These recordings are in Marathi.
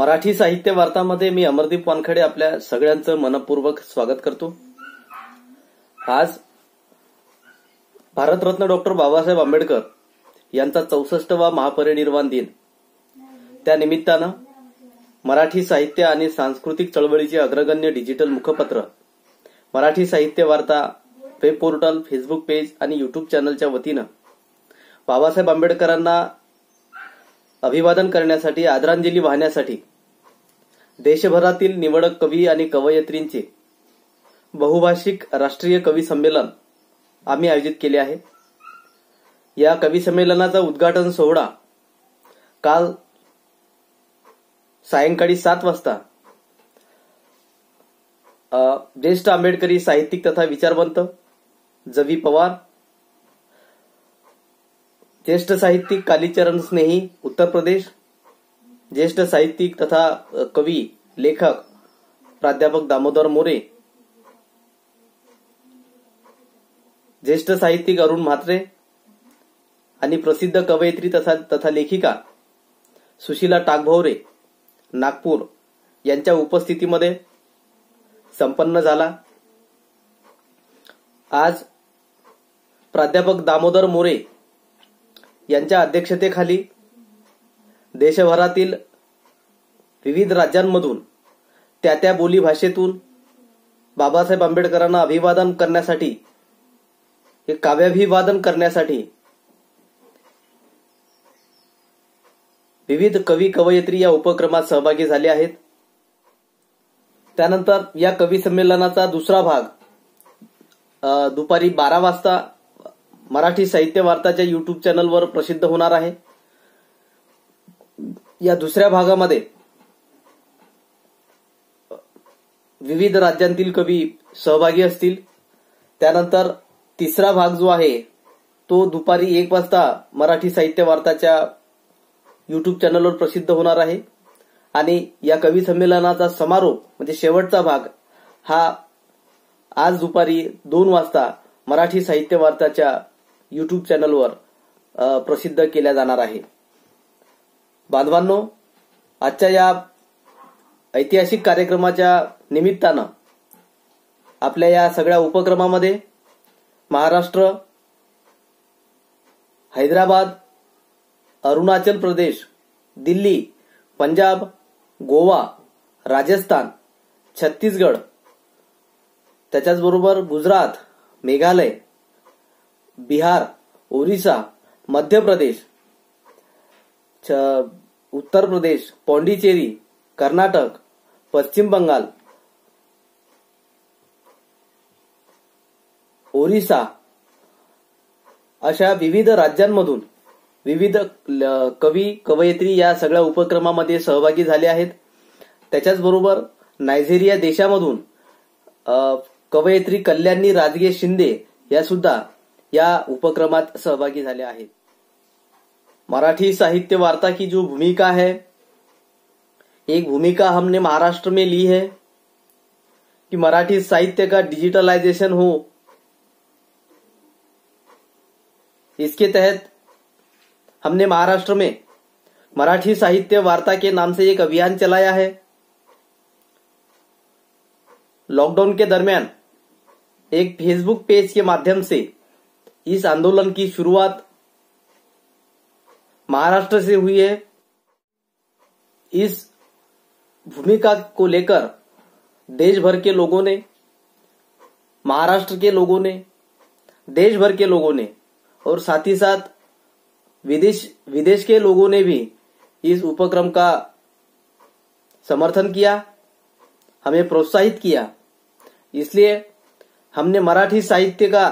मराठी साहित्य वार्तामध्ये मी अमरदीप वानखडे आपल्या सगळ्यांचं मनपूर्वक स्वागत करतो। आज भारतरत्न डॉक्टर बाबासाहेब आंबेडकर यांचा 64वा महापरिनिर्वाण दिन, त्या निमित्तानं मराठी साहित्य आणि सांस्कृतिक चळवळीचे अग्रगण्य डिजिटल मुखपत्र मराठी साहित्य वार्ता वेब पोर्टल, फेसबुक पेज आणि यूट्यूब चॅनलच्या वतीनं बाबासाहेब आंबेडकरांना अभिवादन करण्यासाठी, आदरांजली वाहण्यासाठी देशभरातील निवडक कवी आणि कवयित्रींचे बहुभाषिक राष्ट्रीय कवी संमेलन आम्ही आयोजित केले आहे। या कवी संमेलनाचा उद्घाटन सोहळा काल सायंकाळी 7 वाजता ज्येष्ठ आंबेडकरी साहित्यिक तथा विचारवंत जवी पवार, ज्येष्ठ साहित्यिक कालीचरण स्नेही उत्तर प्रदेश, ज्येष्ठ साहित्यिक तथा कवी लेखक प्राध्यापक दामोदर मोरे, ज्येष्ठ साहित्यिक अरुण म्हात्रे आणि प्रसिद्ध कवयित्री तथा लेखिका सुशीला टाकभोवरे नागपूर यांच्या उपस्थितीमध्ये संपन्न झाला। आज प्राध्यापक दामोदर मोरे यांच्या अध्यक्षतेखाली देशभरातील विविध राज्यांमधून त्या बोली भाषेतून बाबासाहेब आंबेडकरांना अभिवादन करण्यासाठी, हे काव्याभिवादन करण्यासाठी विविध कवी कवयित्री या उपक्रमात सहभागी झाले आहेत। त्यानंतर या कवी संमेलनाचा दुसरा भाग दुपारी 12 वाजता मराठी साहित्य वार्ताच्या यूट्यूब चॅनलवर प्रसिद्ध होणार आहे। या दुसऱ्या भागामध्ये विविध राज्यांतील कवी सहभागी असतील। त्यानंतर तिसरा भाग जो आहे तो दुपारी 1 वाजता मराठी साहित्य वार्ताच्या यूट्यूब चॅनलवर प्रसिद्ध होणार आहे आणि या कवी संमेलनाचा समारोप म्हणजे शेवटचा भाग हा आज दुपारी 2 वाजता मराठी साहित्य वार्ताच्या यूट्यूब चॅनलवर प्रसिद्ध केला जाणार आहे। बांधवांनो, आजच्या या ऐतिहासिक कार्यक्रमाच्या निमित्तानं आपल्या या सगळ्या उपक्रमामध्ये महाराष्ट्र, हैदराबाद, अरुणाचल प्रदेश, दिल्ली, पंजाब, गोवा, राजस्थान, छत्तीसगड, त्याच्याचबरोबर गुजरात, मेघालय, बिहार, ओरिसा, मध्य प्रदेश, उत्तर प्रदेश, पॉंडिचेरी, कर्नाटक, पश्चिम बंगाल, ओरिसा अशा विविध राज्यांमधून विविध कवी कवयित्री या सगळ्या उपक्रमामध्ये सहभागी झाले आहेत। त्याच्याचबरोबर नायजेरिया देशामधून कवयित्री कल्याणी राजगे शिंदे या सुद्धा या उपक्रमात सहभागी झाले आहेत। मराठी साहित्य वार्ता की जो भूमिका है, एक भूमिका हमने महाराष्ट्र में ली है कि मराठी साहित्य का डिजिटलाइजेशन हो। इसके तहत हमने महाराष्ट्र में मराठी साहित्य वार्ता के नाम से एक अभियान चलाया है। लॉकडाउन के दरमियान एक फेसबुक पेज के माध्यम से इस आंदोलन की शुरुआत महाराष्ट्र से हुई है। इस भूमिका को लेकर देश भर के लोगों ने, महाराष्ट्र के लोगों ने, देश भर के लोगों ने और साथ ही साथ विदेश के लोगों ने भी इस उपक्रम का समर्थन किया, हमें प्रोत्साहित किया। इसलिए हमने मराठी साहित्य का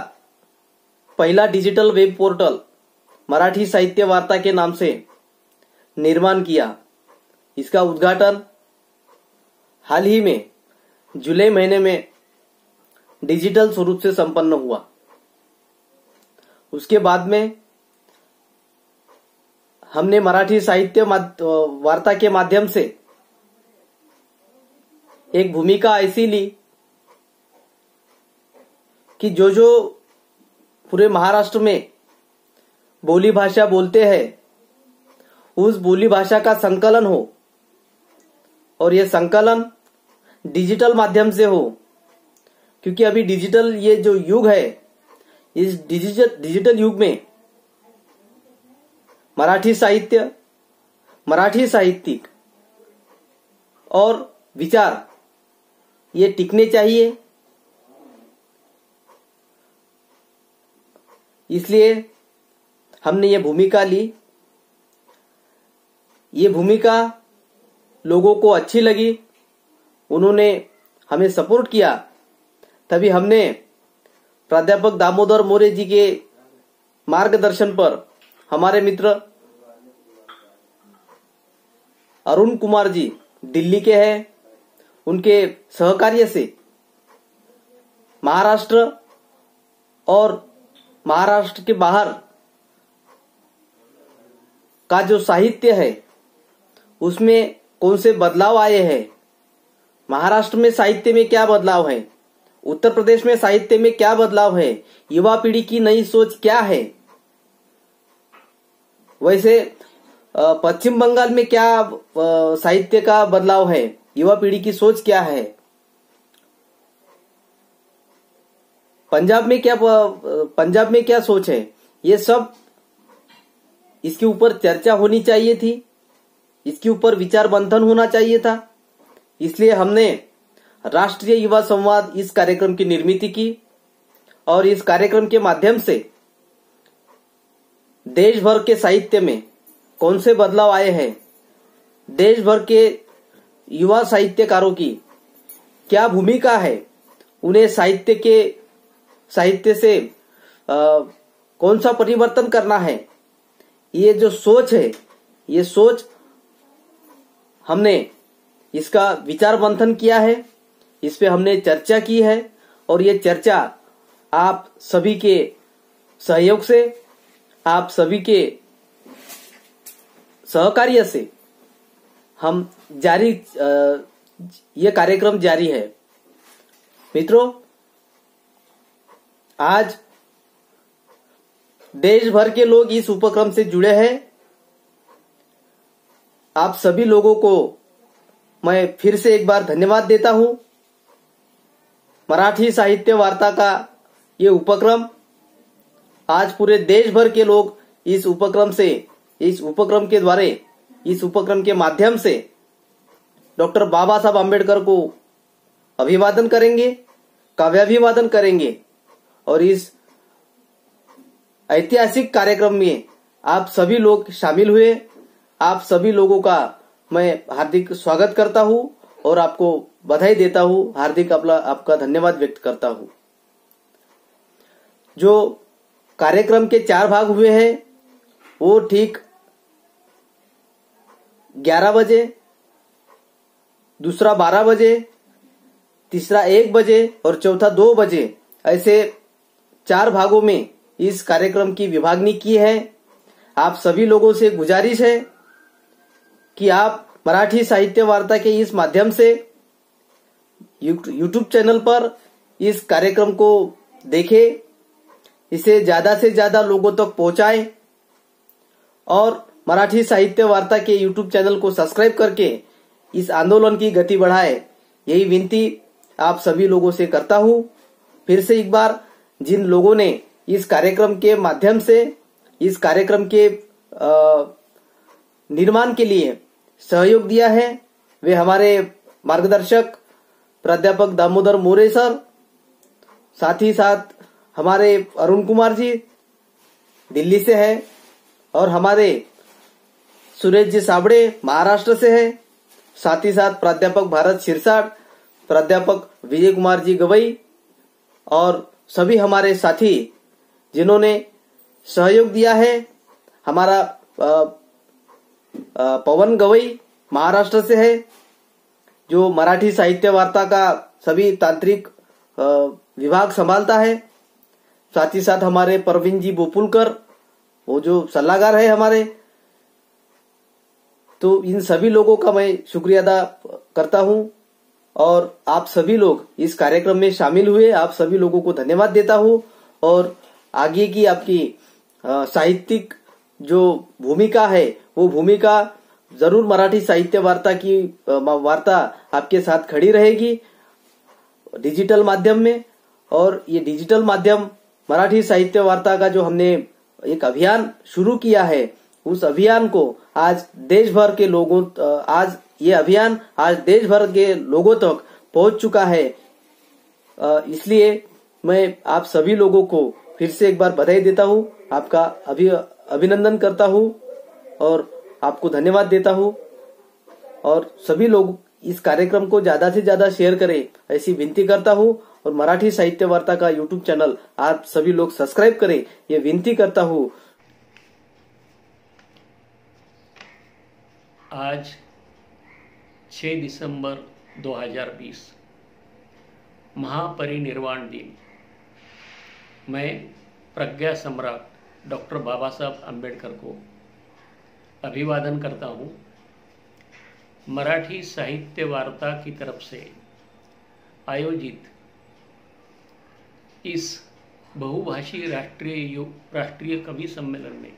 पहला डिजिटल वेब पोर्टल मराठी साहित्य वार्ता के नाम से निर्माण किया। इसका उद्घाटन हाल ही में जुलाई महीने में डिजिटल स्वरूप से संपन्न हुआ। उसके बाद में हमने मराठी साहित्य वार्ता के माध्यम से एक भूमिका ऐसी ली कि जो पूरे महाराष्ट्र में बोली भाषा बोलते हैं उस बोली भाषा का संकलन हो, और ये संकलन डिजिटल माध्यम से हो, क्योंकि अभी डिजिटल ये जो युग है, इस डिजिटल युग में मराठी साहित्य, मराठी साहित्यिक और विचार ये टिकने चाहिए। इसलिए हमने ये भूमिका ली। ये भूमिका लोगों को अच्छी लगी, उन्होंने हमें सपोर्ट किया, तभी हमने प्राध्यापक दामोदर मोरे जी के मार्गदर्शन पर हमारे मित्र अरुण कुमार जी दिल्ली के हैं, उनके सहकार्य से महाराष्ट्र और महाराष्ट्र के बाहर का जो साहित्य है उसमें कौन से बदलाव आए हैं, महाराष्ट्र में साहित्य में क्या बदलाव है, उत्तर प्रदेश में साहित्य में क्या बदलाव है, युवा पीढ़ी की नई सोच क्या है, वैसे पश्चिम बंगाल में क्या साहित्य का बदलाव है, युवा पीढ़ी की सोच क्या है, पंजाब में क्या सोच है, ये सब इसके ऊपर चर्चा होनी चाहिए थी, इसके ऊपर विचार मंथन होना चाहिए था। इसलिए हमने राष्ट्रीय युवा संवाद इस कार्यक्रम की निर्मित की और इस कार्यक्रम के माध्यम से देश भर के साहित्य में कौन से बदलाव आए हैं, देश भर के युवा साहित्यकारों की क्या भूमिका है, उन्हें साहित्य से कौन सा परिवर्तन करना है, ये जो सोच है, ये सोच हमने इसका विचार मंथन किया है, इस पे हमने चर्चा की है और ये चर्चा आप सभी के सहयोग से, आप सभी के सहकार्य से हम ये कार्यक्रम जारी है। मित्रों, आज देश भर के लोग इस उपक्रम से जुड़े हैं। आप सभी लोगों को मैं फिर से एक बार धन्यवाद देता हूं। मराठी साहित्य वार्ता का ये उपक्रम, आज पूरे देश भर के लोग इस उपक्रम के द्वारा, इस उपक्रम के माध्यम से डॉक्टर बाबा साहब आम्बेडकर को अभिवादन करेंगे, काव्याभिवादन करेंगे और इस ऐतिहासिक कार्यक्रम में आप सभी लोग शामिल हुए। आप सभी लोगों का मैं हार्दिक स्वागत करता हूं और आपको बधाई देता हूं, हार्दिक आपका धन्यवाद व्यक्त करता हूं। जो कार्यक्रम के 4 भाग हुए हैं वो ठीक 11 बजे, दूसरा 12 बजे, तीसरा 1 बजे और चौथा 2 बजे, ऐसे 4 भागों में इस कार्यक्रम की विभागनी की है। आप सभी लोगों से गुजारिश है कि आप मराठी साहित्य वार्ता के इस माध्यम से यूट्यूब चैनल पर इस कार्यक्रम को देखें, इसे ज्यादा से ज्यादा लोगों तक पहुंचाएं और मराठी साहित्य वार्ता के यूट्यूब चैनल को सब्सक्राइब करके इस आंदोलन की गति बढ़ाएं। यही विनती आप सभी लोगों से करता हूं। फिर से एक बार जिन लोगों ने इस कार्यक्रम के माध्यम से, इस कार्यक्रम के निर्माण के लिए सहयोग दिया है, वे हमारे मार्गदर्शक प्राध्यापक दामोदर मोरे सर, साथ ही साथ हमारे अरुण कुमार जी दिल्ली से हैं और हमारे सुरेश जी साबड़े महाराष्ट्र से हैं, साथ ही साथ प्राध्यापक भारत शिरसाट, प्राध्यापक विजय कुमार जी गवई और सभी हमारे साथी जिन्होंने सहयोग दिया है। हमारा पवन गवई महाराष्ट्र से है, जो मराठी साहित्य वार्ता का सभी तांत्रिक विभाग संभालता है। साथ ही साथ हमारे परवीन जी बोपुलकर, वो जो सलाहकार है हमारे। तो इन सभी लोगों का मैं शुक्रिया अदा करता हूं और आप सभी लोग इस कार्यक्रम में शामिल हुए, आप सभी लोगों को धन्यवाद देता हूं और आगे की आपकी साहित्यिक जो भूमिका है वो भूमिका जरूर मराठी साहित्य वार्ता की वार्ता आपके साथ खड़ी रहेगी डिजिटल माध्यम में। और ये डिजिटल माध्यम मराठी साहित्य वार्ता का जो हमने एक अभियान शुरू किया है, उस अभियान को आज देश भर के लोगों आज ये अभियान आज देश भर के लोगों तक पहुंच चुका है। इसलिए मैं आप सभी लोगों को फिर से एक बार बधाई देता हूं, आपका अभिनंदन करता हूं और आपको धन्यवाद देता हूं। और सभी लोग इस कार्यक्रम को ज्यादा से ज्यादा शेयर करें, ऐसी विनती करता हूं। और मराठी साहित्य वार्ता का यूट्यूब चैनल आप सभी लोग सब्सक्राइब करें, ये विनती करता हूं। आज 6 दिसंबर 2020 महापरिनिर्वाण दिन। मैं प्रज्ञा सम्राट डॉक्टर बाबा साहब अम्बेडकर को अभिवादन करता हूँ। मराठी साहित्य वार्ता की तरफ से आयोजित इस बहुभाषी राष्ट्रीय कवि सम्मेलन में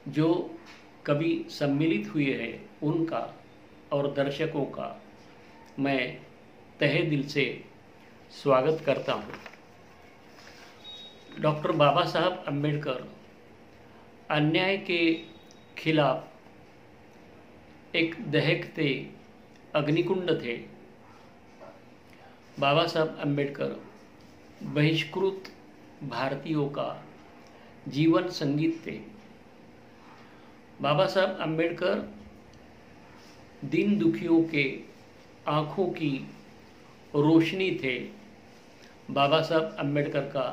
जो कवि सम्मिलित हुए हैं, उनका और दर्शकों का मैं तहे दिल से स्वागत करता हूँ। डॉक्टर बाबा साहब अम्बेडकर अन्याय के खिलाफ एक दहकते अग्निकुंड थे। बाबा साहब अम्बेडकर बहिष्कृत भारतीयों का जीवन संगीत थे। बाबा साहब अम्बेडकर दीन दुखियों के आँखों की रोशनी थे। बाबा साहब अम्बेडकर का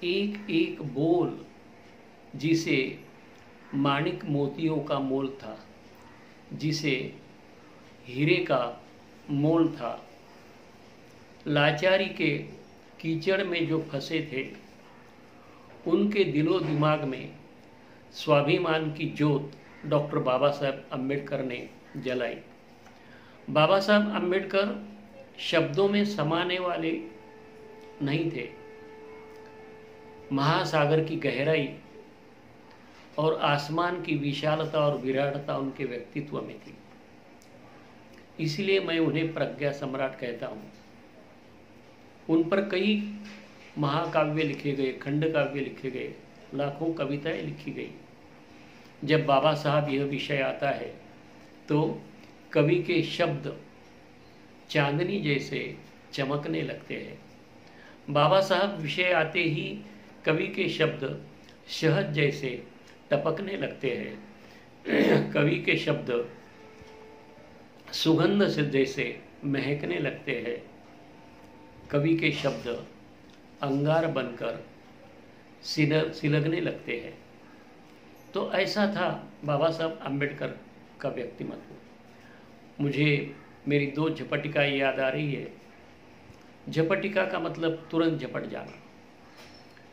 एक एक बोल जिसे माणिक मोतियों का मोल था, जिसे हीरे का मोल था। लाचारी के कीचड़ में जो फंसे थे, उनके दिलो दिमाग में स्वाभिमान की ज्योत डॉक्टर बाबा साहब अम्बेडकर ने जलाई। बाबा साहब अम्बेडकर शब्दों में समाने वाले नहीं थे। महासागर की गहराई और आसमान की विशालता और विराटता उनके व्यक्तित्व में थी। इसलिए मैं उन्हें प्रज्ञा सम्राट कहता हूँ। उन पर कई महाकाव्य लिखे गए, खंड काव्य लिखे गए, लाखों कविताएं लिखी गई। जब बाबा साहब यह विषय आता है तो कवि के शब्द चांदनी जैसे चमकने लगते हैं। बाबा साहब विषय आते ही कवि के शब्द शहद जैसे टपकने लगते हैं। कवि के शब्द सुगंध से जैसे महकने लगते हैं। कवि के शब्द अंगार बनकर सिलगने लगते हैं। तो ऐसा था बाबा साहब अम्बेडकर का व्यक्तिमत्व। मुझे मेरी 2 झपटिकाएं याद आ रही है। झपटिका का मतलब तुरंत झपट जाना।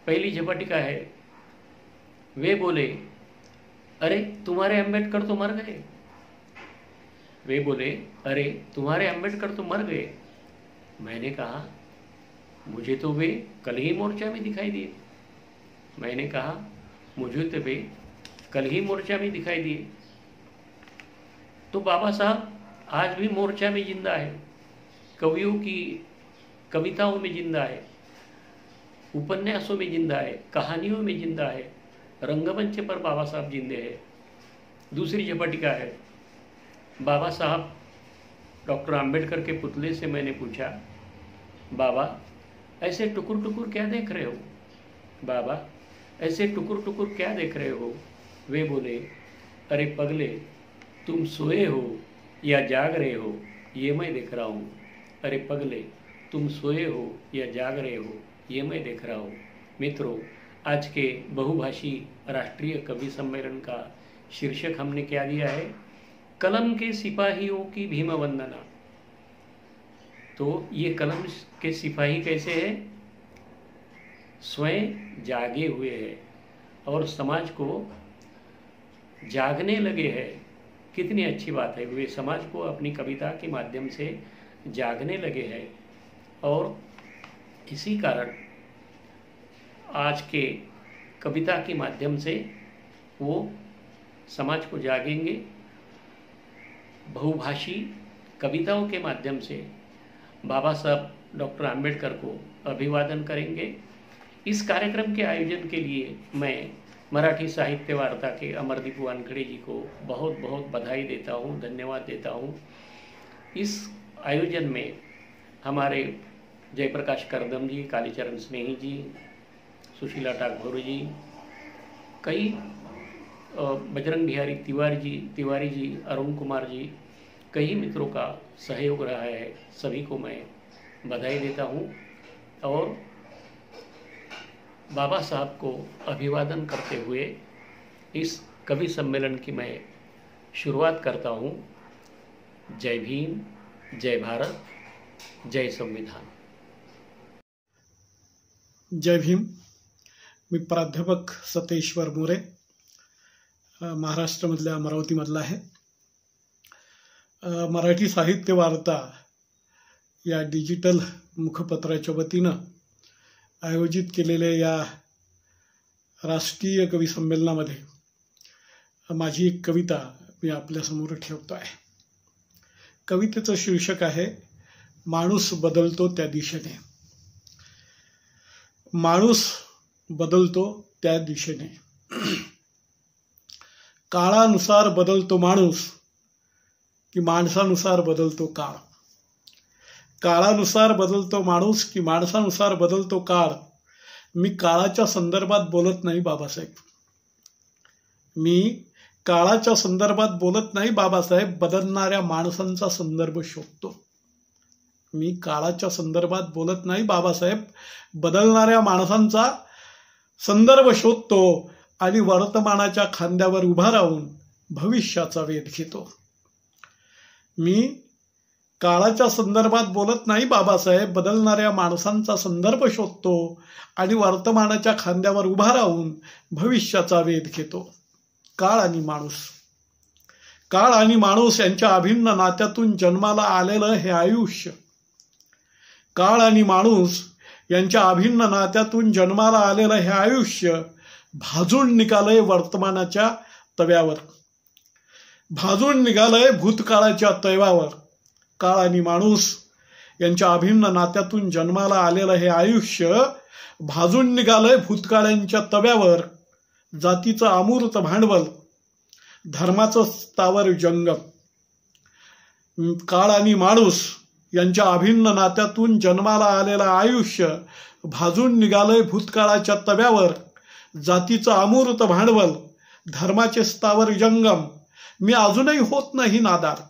पहली झपटिका है, वे बोले, अरे तुम्हारे अम्बेडकर तो मर गए। वे बोले, अरे तुम्हारे अम्बेडकर तो मर गए। मैंने कहा, मुझे तो वे कल ही मोर्चा में दिखाई दिए। मैंने कहा, मुझे तो वे कल ही मोर्चा में दिखाई दिए। तो बाबा साहब आज भी मोर्चा में जिंदा है, कवियों की कविताओं में जिंदा है, उपन्यासों में जिंदा है, कहानियों में जिंदा है, रंगमंच पर बाबा साहब जिंदे हैं। दूसरी झपटिका है, बाबा साहब डॉक्टर आम्बेडकर के पुतले से मैंने पूछा, बाबा ऐसे टुकुर टुकुर क्या देख रहे हो? बाबा ऐसे टुकुर टुकुर क्या देख रहे हो? वे बोले, अरे पगले, तुम सोए हो या जाग रहे हो, ये मैं देख रहा हूँ। अरे पगले, तुम सोए हो या जाग रहे हो, ये मैं देख रहा हूँ। मित्रों, आज के बहुभाषी राष्ट्रीय कवि सम्मेलन का शीर्षक हमने क्या दिया है? कलम के सिपाहियों की भीम वंदना। तो ये कलम के सिपाही कैसे हैं? स्वयं जागे हुए हैं और समाज को जागने लगे हैं। कितनी अच्छी बात है, वे समाज को अपनी कविता के माध्यम से जागने लगे हैं। और इसी कारण आज के कविता के माध्यम से वो समाज को जागेंगे बहुभाषी कविताओं के माध्यम से बाबा साहब डॉक्टर आम्बेडकर को अभिवादन करेंगे। इस कार्यक्रम के आयोजन के लिए मैं मराठी साहित्य वार्ता के अमरदीप वानखेड़े जी को बहुत बहुत बधाई देता हूँ, धन्यवाद देता हूँ। इस आयोजन में हमारे जयप्रकाश करदम जी, कालीचरण स्नेही जी, सुशीला ठाकुर जी, कई बजरंग बिहारी तिवारी जी, अरुण कुमार जी, कई मित्रों का सहयोग रहा है। सभी को मैं बधाई देता हूँ और बाबा साहब को अभिवादन करते हुए इस कवि सम्मेलन की मैं शुरुआत करता हूँ। जय भीम, जय भारत, जय संविधान। जय भीम। मी प्राध्यापक सतेश्वर मोरे, महाराष्ट्रामधल्या अमरावतीमधला आहे। मराठी साहित्य वार्ता या डिजिटल मुखपत्राच्या वतीनं आयोजित केलेल्या या राष्ट्रीय कवी संमेलनामध्ये माझी एक कविता मी आपल्यासमोर ठेवतो आहे। कवितेचं शीर्षक आहे माणूस बदलतो त्या दिशेने। माणूस बदलतो त्या दिशेने। काळानुसार बदलतो माणूस की माणसानुसार बदलतो काळ। काळानुसार बदलतो माणूस की माणसानुसार बदलतो काळ। मी काळाच्या संदर्भात बोलत नाही बाबासाहेब। मी काळाच्या संदर्भात बोलत नाही बाबासाहेब, बदलणाऱ्या माणसांचा संदर्भ शोधतो। मी काळाच्या संदर्भात बोलत नाही बाबासाहेब, बदलणाऱ्या माणसांचा संदर्भ शोधतो आणि वर्तमानाच्या खांद्यावर उभा राहून भविष्याचा वेध घेतो। मी काळाच्या संदर्भात बोलत नाही बाबासाहेब, बदलणाऱ्या माणसांचा संदर्भ शोधतो आणि वर्तमानाच्या खांद्यावर उभा राहून भविष्याचा वेध घेतो। काळ आणि माणूस। काळ आणि माणूस यांच्या अभिन्न नात्यातून जन्माला आलेलं हे आयुष्य। काळ आणि माणूस यांच्या अभिन्न नात्यातून जन्माला आलेलं हे आयुष्य भाजून निघालंय वर्तमानाच्या तव्यावर। भाजून निघालंय भूतकाळाच्या तव्यावर। काळ आणि माणूस यांच्या अभिन्न नात्यातून जन्माला आलेलं हे आयुष्य भाजून निघालंय भूतकाळांच्या तव्यावर। जातीचं अमूर्त भांडवल, धर्माचं स्थावर जंगम। काळ आणि माणूस यांच्या अभिन्न नात्यातून जन्माला आलेलं आयुष्य भाजून निघालंय भूतकाळाच्या तव्यावर। जातीचं अमूर्त भांडवल, धर्माचे स्थावर जंगम। मी अजूनही होत नाही नादार।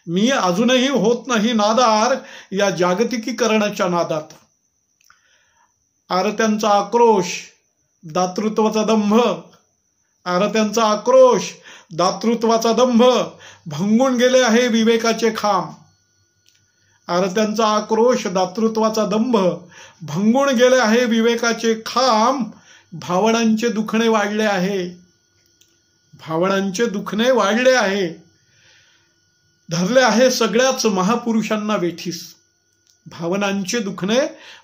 मी अजूनही होत नाही नादार या जागतिकीकरणाच्या नादात। आरत्यांचा आक्रोश, दातृत्वाचा दंभ। आरत्यांचा आक्रोश, दातृत्वाचा दंभ भंगून गेले आहे विवेकाचे खांब। आरत्यांचा आक्रोश, दातृत्वाचा दंभ भंगून गेले आहे विवेकाचे खांब। भावनांचे दुखणे वाढले आहे। भावनांचे दुखणे वाढले आहे। धरले आहे सगळ्याच महापुरुषांना वेठीस। भावनांचे दुखणे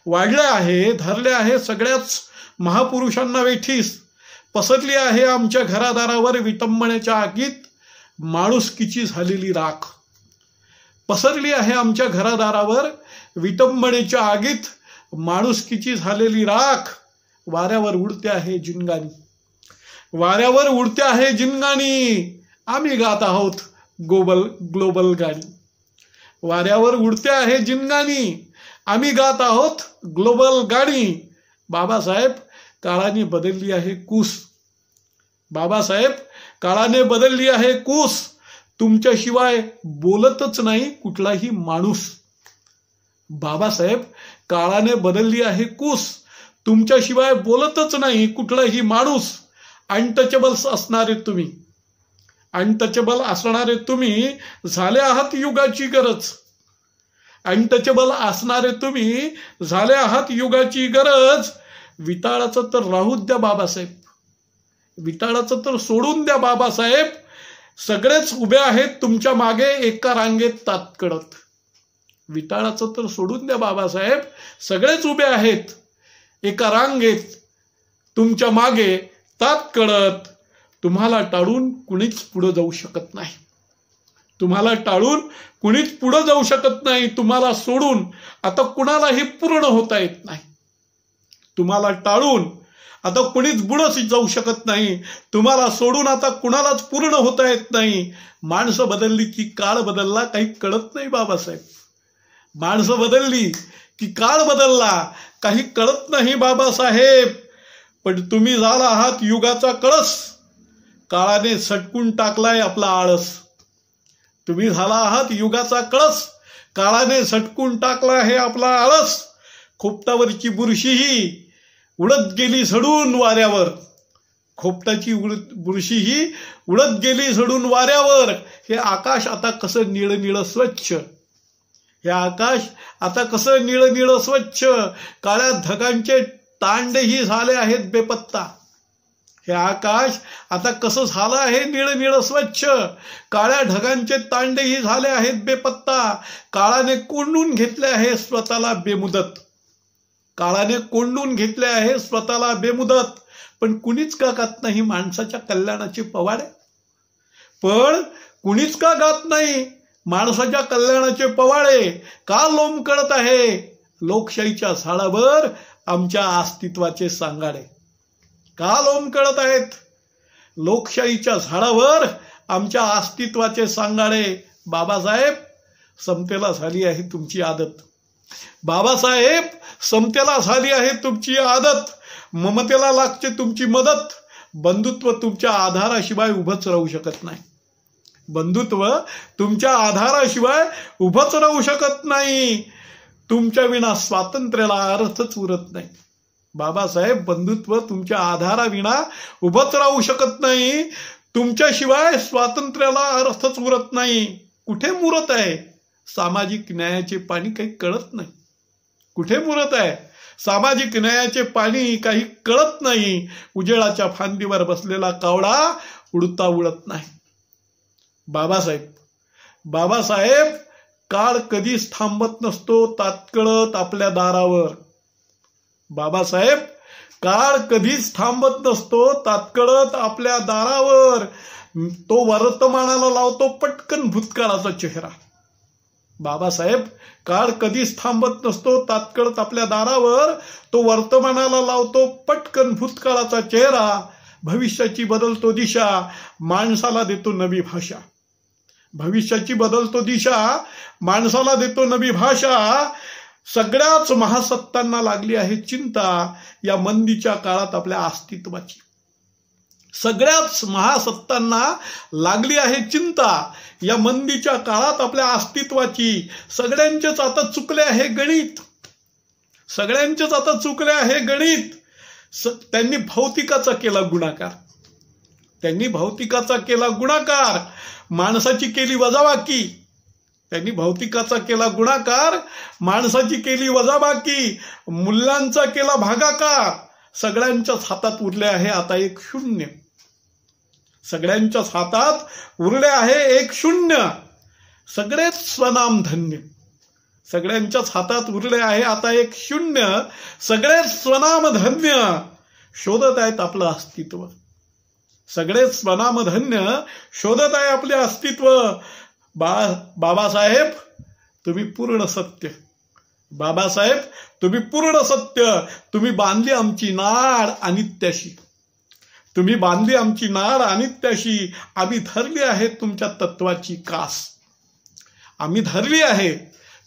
वाढले आहे, धरले आहे सगळ्याच महापुरुषांना वेठीस। पसरली आहे आमच्या घरादारावर विटंबनेच्या आगीत माणुसकीची झालेली राख। पसरली आहे आमच्या घरादारावर विटंबनेच्या आगीत माणुसकीची झालेली राख। वाऱ्यावर उडते आहे जिनगानी। वाऱ्यावर उडते आहे जिनगानी। आम्ही गात आहोत ग्लोबल गाणी। वाऱ्यावर उडते आहे जिनगानी, आम्ही गात आहोत ग्लोबल गाणी। बाबासाहेब, काळाने बदलली आहे कूस। बाबासाहेब, काळाने बदलली आहे कूस। तुमच्याशिवाय बोलतच नाही कुठलाही माणूस। बाबासाहेब, काळाने बदलली आहे कूस। तुमच्याशिवाय बोलतच नाही कुठलाही माणूस। अनटचेबल्स असणारे तुम्ही, अनटचेबल असणारे तुम्ही झाले आहात युगाची गरज। अनटचेबल असणारे तुम्ही झाले आहात युगाची गरज। विटाळाचं तर राहू द्या बाबासाहेब, विटाळाचं तर सोडून द्या बाबासाहेब। सगळेच उभे आहेत तुमच्या मागे एका रांगेत तात्कडत। विटाळाचं तर सोडून द्या बाबासाहेब, सगळेच उभे आहेत एका रांगेत तुमच्या मागे तात्कडत। तुम्हाला टाळून कुणीच पुढे जाऊ शकत नाही। तुम्हाला टाळून कुणीच पुढे जाऊ शकत नाही. तुम्हाला सोडून आता कुणालाही पूर्ण होता येत नाही. तुम्हाला टाळून आता कुणीच पुढेच जाऊ शकत नाही. तुम्हाला सोडून आता कुणालाच पूर्ण होता येत नाही. माणसं बदलली की काळ बदलला, काही कळत नाही बाबासाहेब. माणसं बदलली की काळ बदलला, काही कळत नाही बाबासाहेब. पण तुम्ही झाला आहात युगाचा कळस, काळाने सटकून टाकलाय आपला आळस. तुम्ही झाला आहात युगाचा कळस, काळाने सटकून टाकला हे आपला आळस. खोपटावरची बुरशीही उडत गेली झडून वाऱ्यावर, खोपटाची बुरशीही उडत गेली झडून वाऱ्यावर. हे आकाश आता कसं निळ निळ स्वच्छ, हे आकाश आता कसं निळ निळ स्वच्छ. काळ्या ढगांचे तांडेही झाले आहेत बेपत्ता. हे आकाश आता कसं झालं आहे निळ निळ स्वच्छ. काळ्या ढगांचे तांडेही झाले आहेत बेपत्ता. काळाने कोंडून घेतले आहे स्वतःला बेमुदत, काळाने कोंडून घेतले आहे स्वतःला बेमुदत. पण कुणीच का गात नाही माणसाच्या कल्याणाचे पवाडे, पण कुणीच का गात नाही माणसाच्या कल्याणाचे पवाडे. का लोंबकळत आहे लोकशाहीच्या झाडावर आमच्या अस्तित्वाचे सांगाडे. का लोंबकळत आहेत लोकशाहीच्या झाडावर आमच्या अस्तित्वाचे सांगाडे. बाबासाहेब, समतेला झाली आहे तुमची आदत. बाबासाहेब, समतेला झाली आहे तुमची आदत. ममतेला लागते तुमची मदत. बंधुत्व तुमच्या आधाराशिवाय उभंच राहू शकत नाही. बंधुत्व तुमच्या आधाराशिवाय उभंच राहू शकत नाही. तुमच्या विना स्वातंत्र्याला अर्थच उरत नाही. बाबासाहेब, बंधुत्व तुमच्या आधाराविना उभंच राहू शकत नाही. तुमच्याशिवाय स्वातंत्र्याला अर्थच उरत नाही. कुठे मुरत आहे सामाजिक न्यायाचे पाणी, काही कळत नाही. कुठे मुरत आहे सामाजिक न्यायाचे पाणी, काही कळत नाही. उजेडाच्या फांदीवर बसलेला कावळा उडता उडत नाही. बाबासाहेब, काळ कधीच थांबत नसतो तात्कळत आपल्या दारावर. बाबासाहेब, काळ कधीच थांबत नसतो तात्कळत आपल्या दारावर. तो वर्तमानाला लावतो पटकन भूतकाळाचा चेहरा. बाबासाहेब, काळ कधीच थांबत नसतो तात्कळत आपल्या दारावर. तो वर्तमानाला लावतो पटकन भूतकाळाचा चेहरा. भविष्याची बदलतो दिशा, माणसाला देतो नवी भाषा. भविष्याची बदलतो दिशा, माणसाला देतो नवी भाषा. सगळ्याच महासत्तांना लागली आहे चिंता या मंदीच्या काळात आपल्या अस्तित्वाची. सगळ्याच महासत्तांना लागली आहे चिंता या मंदीच्या काळात आपल्या अस्तित्वाची. सगळ्यांचेच आता चुकले आहे गणित, सगळ्यांचेच आता चुकले आहे गणित. त्यांनी भौतिकाचा केला गुणाकार, त्यांनी भौतिकाचा केला गुणाकार, माणसाची केली वजाबाकी. त्यांनी भौतिकाचा केला गुणाकार, माणसाची केली वजाबाकी, मूल्यांचा केला भागाकार. सगळ्यांच्याच हातात उरले आहे आता एक शून्य. सगळ्यांच्याच हातात उरले आहे एक शून्य. सगळेच स्वनाम धन्य. सगळ्यांच्याच हातात उरले आहे आता एक शून्य. सगळेच स्वनाम धन्य शोधत आहेत आपलं अस्तित्व. सगळेच स्वनाम धन्य शोधत आहे आपले अस्तित्व. बाबासाहेब, तुम्ही पूर्ण सत्य. बाबासाहेब, तुम्ही पूर्ण सत्य. तुम्ही बांधली आमची नाळ अनित्याशी. तुम्ही बांधली आमची नाळ अनित्याशी. आम्ही धरली आहे तुमच्या तत्वाची कास. आम्ही धरली आहे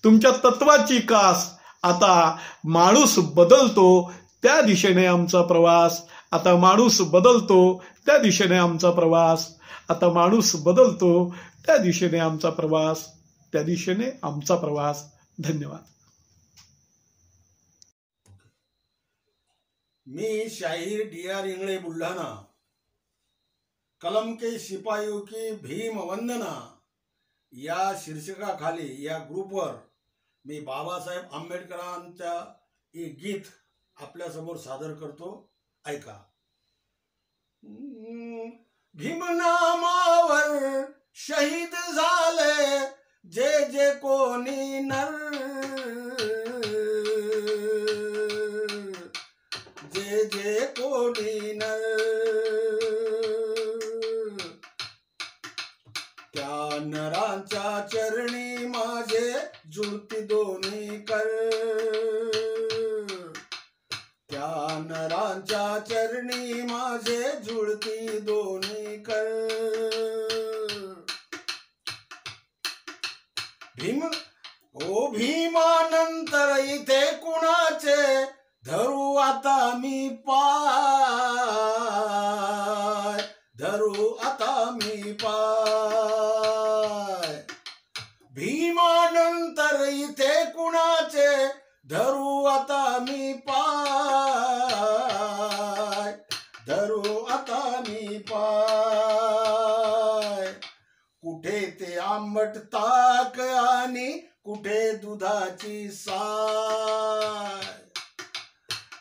तुमच्या तत्वाची कास. आता माणूस बदलतो त्या दिशेने आमचा प्रवास. आता माणूस बदलतो त्या दिशेने आमचा प्रवास. आता माणूस बदलतो त्या दिशेने आमचा प्रवास. त्या दिशेने आमचा प्रवास. धन्यवाद. मी शाहीर DR इंगळे बुलढाणा. कलम के सिपाहियों की भीम वंदना या शीर्षकाखाली या ग्रुपवर मी बाबासाहेब आंबेडकरांचा एक गीत आपल्यासमोर सादर करतो. ऐका. भीमनामावर शहीद झाले जे जे कोणी नर, जे जे कोणी नर. त्या नरांचा जुळती दोन्ही कर, त्या नरांच्या चरणी माझे जुळती दोन्ही कर। भीम ओ भीमानंतर इथे कुणाचे धरू आता मी पाय, धरू आता मी पाय। भीमानंतर इथे कुणाचे धरू आता मी पाय, धरू आता मी पाय। कुठे ते आंबट ताक आणि कुठे दुधाची साय,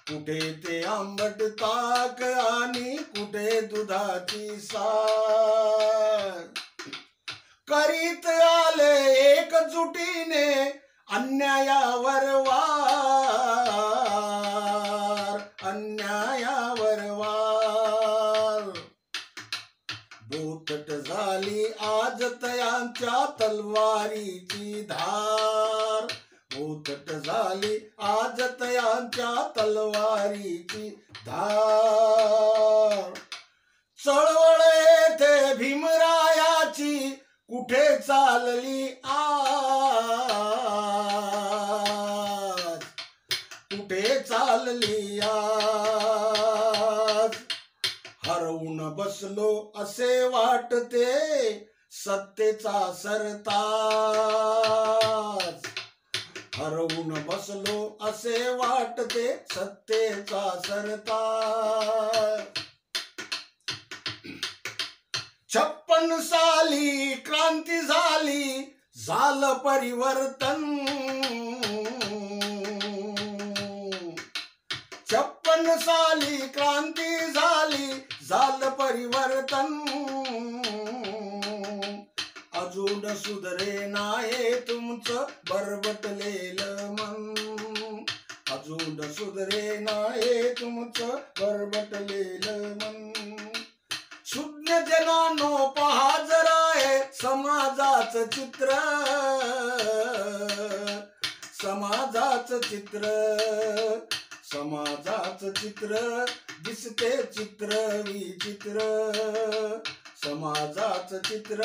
कुठे ते आंबट ताक आणि कुठे दुधाची साय। करीत आले एकजुटीने अन्यायावर वार, अन्यायावर वार। बोथट झाली आज तयांच्या तलवारीची धार, बोथट झाली आज तयांच्या तलवारीची धार। चळवळ येथे भीमरायाची कुठे चालली आज, कुठे चालली आज। हरवून बसलो असे वाटते सत्तेचा सरताज, हरवून बसलो असे वाटते सत्तेचा सरताज। 56 साली क्रांती झाली झालं परिवर्तन, 56 साली क्रांती झाली झालं परिवर्तन। अजून सुधरे नाही तुमचं बरबटलेलं मन, अजून सुधरे नाही तुमचं बरबटलेलं मन। शून्य जनानो पहा जरा हे समाजाचं चित्र, समाजाचं चित्र, समाजाचं चित्र दिसते चित्र विचित्र, समाजाचं चित्र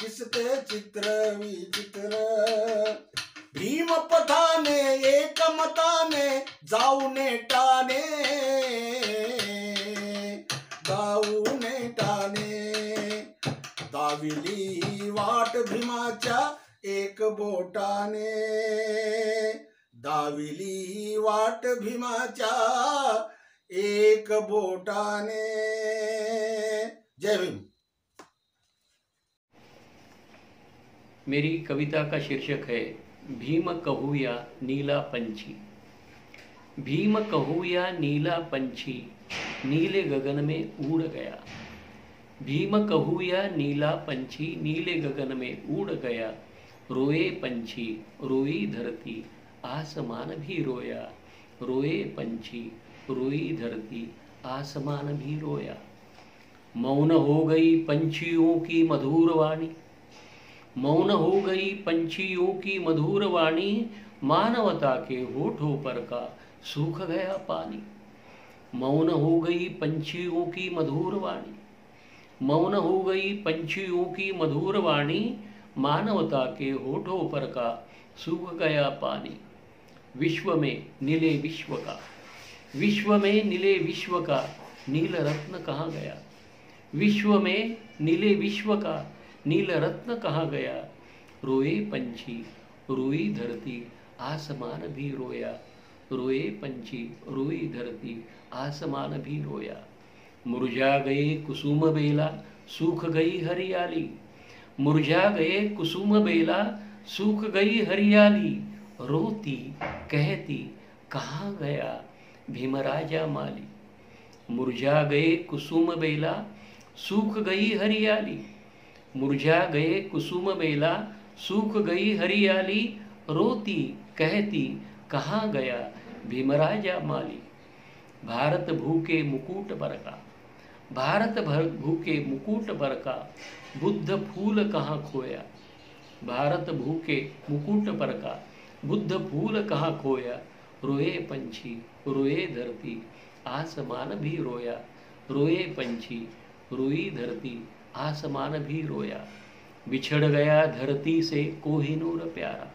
दिसते चित्र विचित्र। भीमपथाने एकमताने जाऊ नेटाने, जाऊ नेटाने। दाविली वाट भीमाच्या एक बोटाने, दाविली वाट भीमाच्या एक बोटाने। जय भीम। मेरी कविता का शीर्षक है भीम कहूया नीला पंछी। भीम कहूया नीला पंछी नीले गगन में उड़ गया, भीम कहूया नीला पंछी नीले गगन में उड़ गया। रोए पंछी रोई धरती आसमान भी रोया, रोए पंछी रोई धरती आसमान भी रोया। मौन हो गई पंछियों की मधुर वाणी, मौन हो गई पंछियों की मधुर वाणी। मानवता के होठों पर का सूख गया पानी, मौन हो गई पंछियों की मधुर वाणी, मौन हो गई पंछियों की मधुर वाणी। मानवता के होठों पर का सूख गया पानी। विश्व में नीले विश्व का, विश्व में नीले विश्व का नील रत्न कहाँ गया, विश्व में नीले विश्व का नील रत्न कहाँ गया। रोए पंछी रोई धरती आसमान भी रोया, रोए पंछी रोई धरती आसमान भी रोया। मुरझा गए कुसुम बेला सूख गई हरियाली, मुरझा गए कुसुम बेला सूख गई हरियाली। रोती कहती कहाँ गया भीमराजा माली, मुरझा गए कुसुम बेला सूख गई हरियाली, मुरझा गए कुसुम बेला सूख गई हरियाली। रोती कहती कहाँ गया भीमराजा माली। भारत भूखे मुकुट बरका, भारत भूखे मुकुट बरका। बुद्ध फूल कहाँ खोया, भारत भूखे मुकुट पर का, बुद्ध फूल कहाँ खोया, रोए पंछी रोए धरती, आसमान भी रोया, रोए पंछी रोई धरती, आसमान भी रोया। बिछड़ गया धरती से कोहिनूर प्यारा,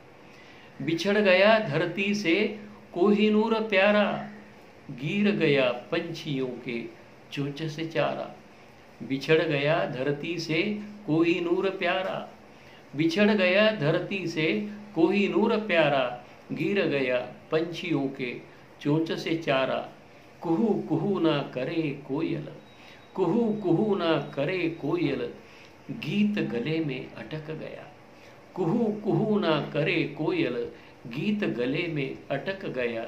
बिछड़ गया धरती से कोहिनूर प्यारा, गिर गया पंछियों के चोंच से चारा। बिछड़ गया धरती से कोहिनूर प्यारा, बिछड़ गया धरती से कोहिनूर प्यारा, गिर गया पंछियों के चोंच से चारा। कुहू कुहू ना करे कोयल, कुहू कुहू ना करे कोयल, गीत गले में अटक गया। कुहू कुहू ना करे कोयल, गीत गले में अटक गया।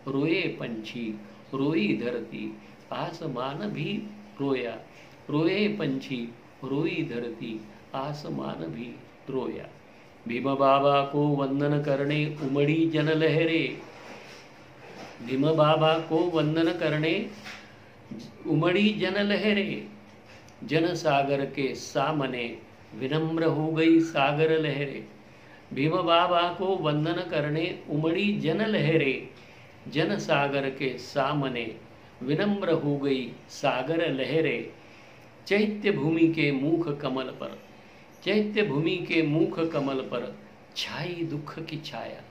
रोए पंछी रोई धरती, आसमान भी रोया, रोए पंछी रोई धरती, आसमान भी रोया। भीम बाबा को वंदन करने उमड़ी जन लहरे, भीम बाबा को वंदन करने उमड़ी जन लहरे, जन सागर के सामने विनम्र हो गई सागर लहरे। भीम बाबा को वंदन करने उमड़ी जन लहरे, जन सागर के सामने विनम्र हो गई सागर लहरे। चैत्य भूमि के मुख कमल पर, चैत्य भूमि के मुख कमल पर छाई दुख की छाया,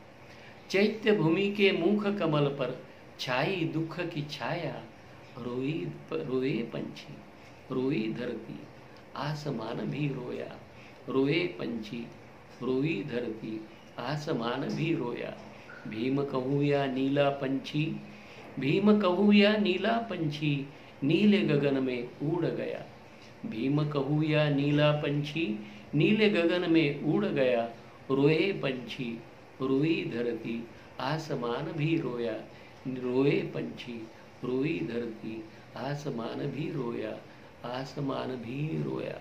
चैत्य भूमि के मुख कमल पर छाई दुख की छाया। रोए पंछी रोई धरती, आसमान भी रोया, रोए पंछी रोई धरती, आसमान भी रोया। भीम कहूँ या नीला पंछी, भीम कहूँ या नीला पंछी, नीले गगन में उड़ गया। भीम कहूँ या नीला पंछी, नीले गगन में उड़ गया। रोए पंछी रोई धरती, आसमान भी रोया, रोए पंछी रोई धरती, आसमान भी रोया, आसमान भी रोया।